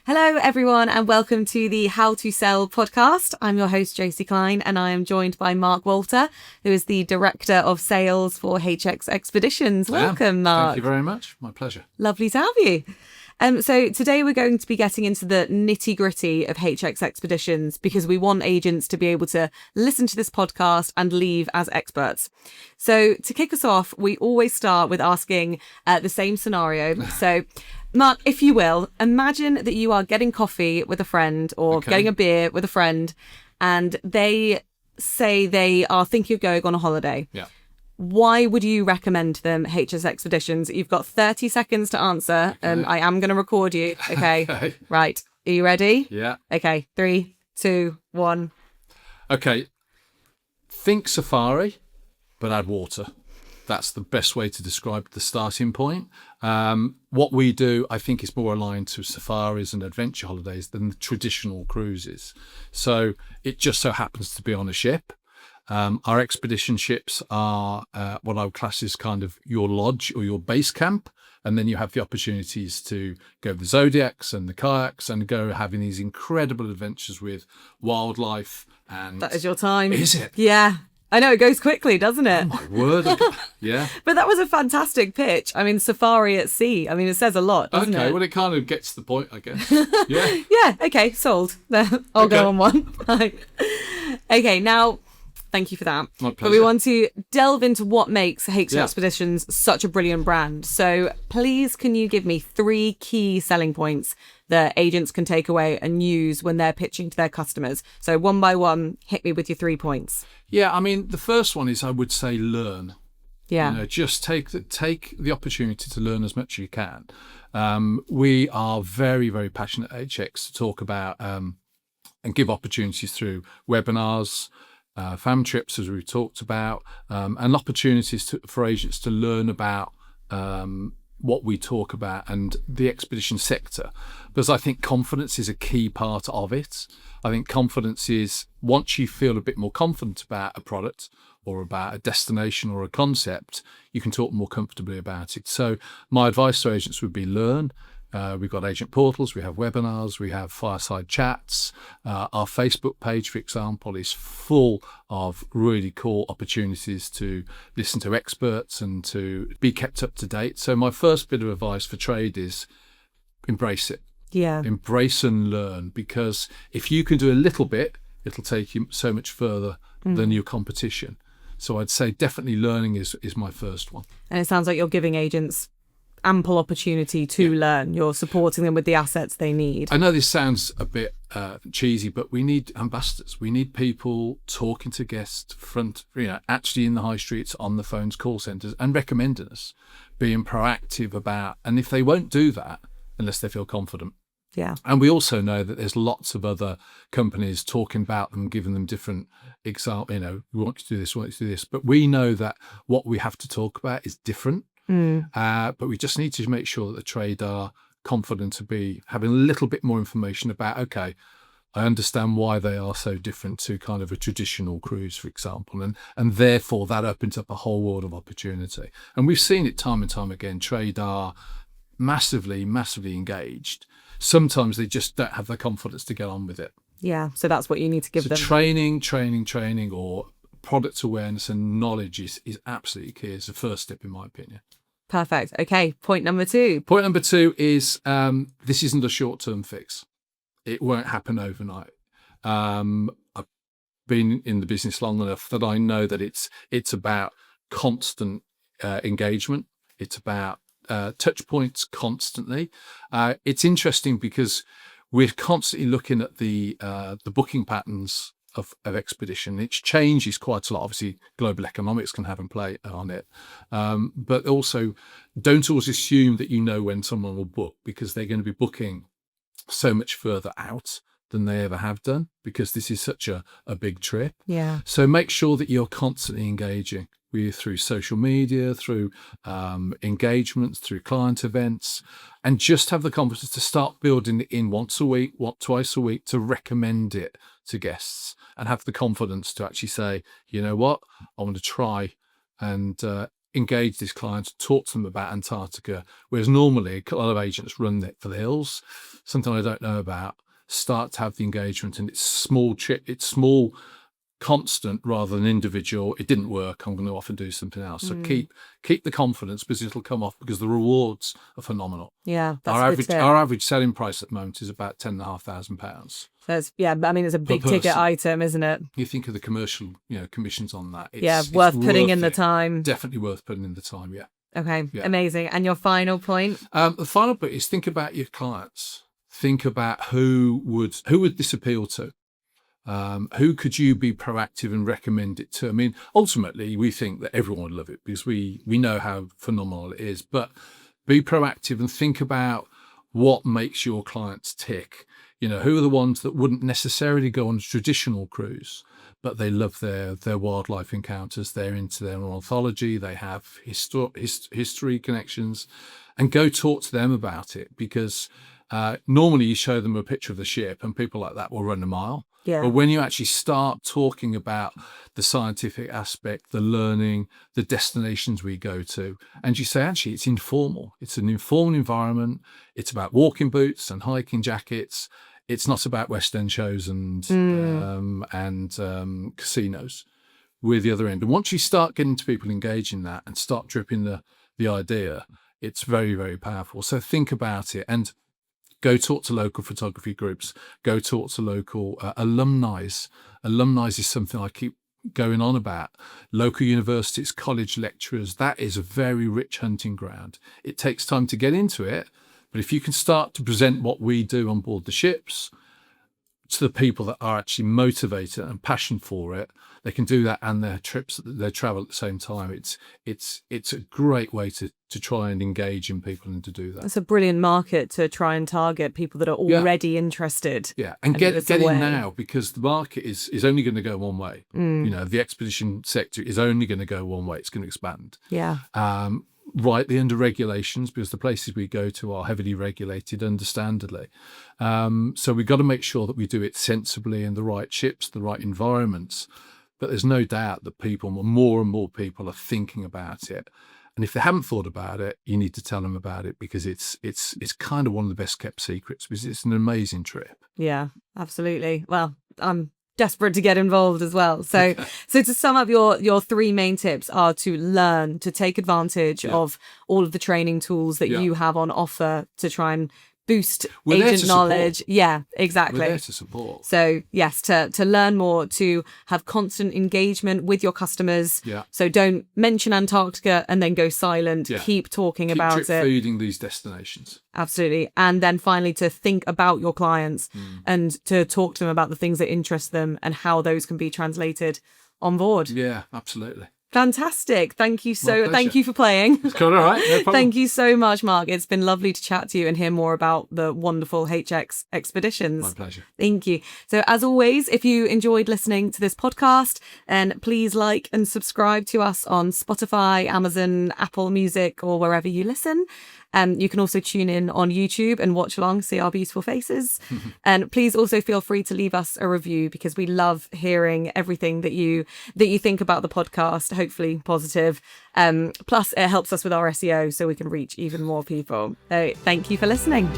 Hello, everyone, and welcome to the How to Sell podcast. I'm your host, Josie Klein, and I am joined by Mark Walter, who is the Director of Sales for HX Expeditions. Welcome, Mark. Thank you very much. My pleasure. Lovely to have you. So today we're going to be getting into the nitty gritty of HX Expeditions because we want agents to be able to listen to this podcast and leave as experts. So to kick us off, we always start with asking the same scenario. So Mark, if you will, imagine that you are getting coffee with a friend or getting a beer with a friend and they say they are thinking of going on a holiday. Yeah. Why would you recommend them HX Expeditions? You've got 30 seconds to answer and I am going to record you. Okay. Right. Are you ready? Yeah. Okay. 3, 2, 1. Okay. Think safari, but add water. That's the best way to describe the starting point. What we do, I think, is more aligned to safaris and adventure holidays than the traditional cruises. So it just so happens to be on a ship. Our expedition ships are what I would class as kind of your lodge or your base camp. And then you have the opportunities to go with the Zodiacs and the kayaks and go having these incredible adventures with wildlife. And that is your time. Is it? Yeah. I know, it goes quickly, doesn't it? Oh, my word. Yeah. But that was a fantastic pitch. I mean, safari at sea. I mean, it says a lot, doesn't it? Okay, well, it kind of gets the point, I guess. Yeah. Yeah, okay, sold. I'll go on one. Okay, now, thank you for that. My pleasure. But we want to delve into what makes HX Yeah. Expeditions such a brilliant brand. So please, can you give me 3 key selling points that agents can take away and use when they're pitching to their customers? So one by one, hit me with your 3 points. Yeah, I mean, the first one is, I would say, learn. Yeah. You know, just take the opportunity to learn as much as you can. We are very, very passionate at HX to talk about and give opportunities through webinars, fam trips, as we've talked about, and opportunities for agents to learn about what we talk about and the expedition sector, because I think confidence is a key part of it. I think confidence is, once you feel a bit more confident about a product or about a destination or a concept, you can talk more comfortably about it. So my advice to agents would be learn. We've got agent portals, we have webinars, we have fireside chats. Our Facebook page, for example, is full of really cool opportunities to listen to experts and to be kept up to date. So my first bit of advice for trade is embrace it. Yeah. Embrace and learn, because if you can do a little bit, it'll take you so much further than your competition. So I'd say definitely learning is my first one. And it sounds like you're giving agents ample opportunity to learn. You're supporting them with the assets they need. I know this sounds a bit cheesy, but we need ambassadors. We need people talking to guests actually in the high streets, on the phones, call centres, and recommending us, being proactive about, and if they won't do that unless they feel confident. Yeah. And we also know that there's lots of other companies talking about them, giving them different examples, we want you to do this, we want you to do this. But we know that what we have to talk about is different. But we just need to make sure that the trade are confident to be having a little bit more information about, okay, I understand why they are so different to kind of a traditional cruise, for example, and therefore that opens up a whole world of opportunity. And we've seen it time and time again. Trade are massively engaged. Sometimes they just don't have the confidence to get on with it. Yeah, so that's what you need to give them. Training, or product awareness and knowledge is absolutely key. It's the first step, in my opinion. Perfect. Okay, point number 2. Point number 2 is this isn't a short-term fix. It won't happen overnight. I've been in the business long enough that I know that it's about constant engagement. It's about touch points constantly. It's interesting because we're constantly looking at the booking patterns of expedition. It changes quite a lot. Obviously, global economics can have and play on it. But also, don't always assume that you know when someone will book, because they're going to be booking so much further out than they ever have done, because this is such a big trip. Yeah. So make sure that you're constantly engaging through social media, through engagements, through client events, and just have the confidence to start building it in once a week, twice a week, to recommend it to guests, and have the confidence to actually say, you know what, I want to try and engage this client, talk to them about Antarctica, whereas normally a lot of agents run it for the hills, something I don't know about, start to have the engagement, and it's small, constant rather than individual. It didn't work, I'm going to often do something else. So keep the confidence, because it'll come off, because the rewards are phenomenal. Yeah, that's our average selling price at the moment is about £10,500. That's, yeah, I mean, it's a big ticket item, isn't it? You think of the commercial, commissions on that. It's worth putting in the time. Definitely worth putting in the time. Yeah. Okay. Yeah. Amazing. And your final point? The final bit is think about your clients. Think about who would this appeal to? Who could you be proactive and recommend it to? I mean, ultimately, we think that everyone would love it because we know how phenomenal it is. But be proactive and think about what makes your clients tick. Who are the ones that wouldn't necessarily go on a traditional cruise, but they love their wildlife encounters. They're into their ornithology. They have history connections, and go talk to them about it, because normally you show them a picture of the ship and people like that will run a mile. Yeah. But when you actually start talking about the scientific aspect, the learning, the destinations we go to, and you say, actually, it's informal. It's an informal environment. It's about walking boots and hiking jackets. It's not about West End shows and casinos. We're the other end. And once you start getting to people engaged in that and start dripping the idea, it's very, very powerful. So think about it and go talk to local photography groups. Go talk to local alumni. Alumni is something I keep going on about. Local universities, college lecturers, that is a very rich hunting ground. It takes time to get into it, but if you can start to present what we do on board the ships to the people that are actually motivated and passionate for it, they can do that and their trips, their travel at the same time. It's a great way to try and engage in people and to do that. It's a brilliant market to try and target people that are already interested. Yeah, and get in now, because the market is only going to go one way. The expedition sector is only going to go one way. It's going to expand. Yeah. Rightly under regulations, because the places we go to are heavily regulated, understandably. So we've got to make sure that we do it sensibly in the right ships, the right environments. But there's no doubt that more and more people are thinking about it. And if they haven't thought about it, you need to tell them about it, because it's kind of one of the best kept secrets, because it's an amazing trip. Yeah, absolutely. Well, I'm desperate to get involved as well. So to sum up, your three main tips are to learn, to take advantage of all of the training tools that you have on offer to try and boost agent knowledge. Yeah, exactly. We're there to support. So yes, to learn more, to have constant engagement with your customers. Yeah. So don't mention Antarctica and then go silent. Yeah. Keep talking about it. Feeding these destinations. Absolutely. And then finally, to think about your clients and to talk to them about the things that interest them and how those can be translated on board. Yeah, absolutely. Fantastic. Thank you thank you for playing. It's all right. No problem. Thank you so much, Mark. It's been lovely to chat to you and hear more about the wonderful HX expeditions. My pleasure. Thank you. So as always, if you enjoyed listening to this podcast, then please like and subscribe to us on Spotify, Amazon, Apple Music, or wherever you listen. You can also tune in on YouTube and watch along, see our beautiful faces. And please also feel free to leave us a review, because we love hearing everything that you think about the podcast, hopefully positive. Plus, it helps us with our SEO so we can reach even more people. So thank you for listening.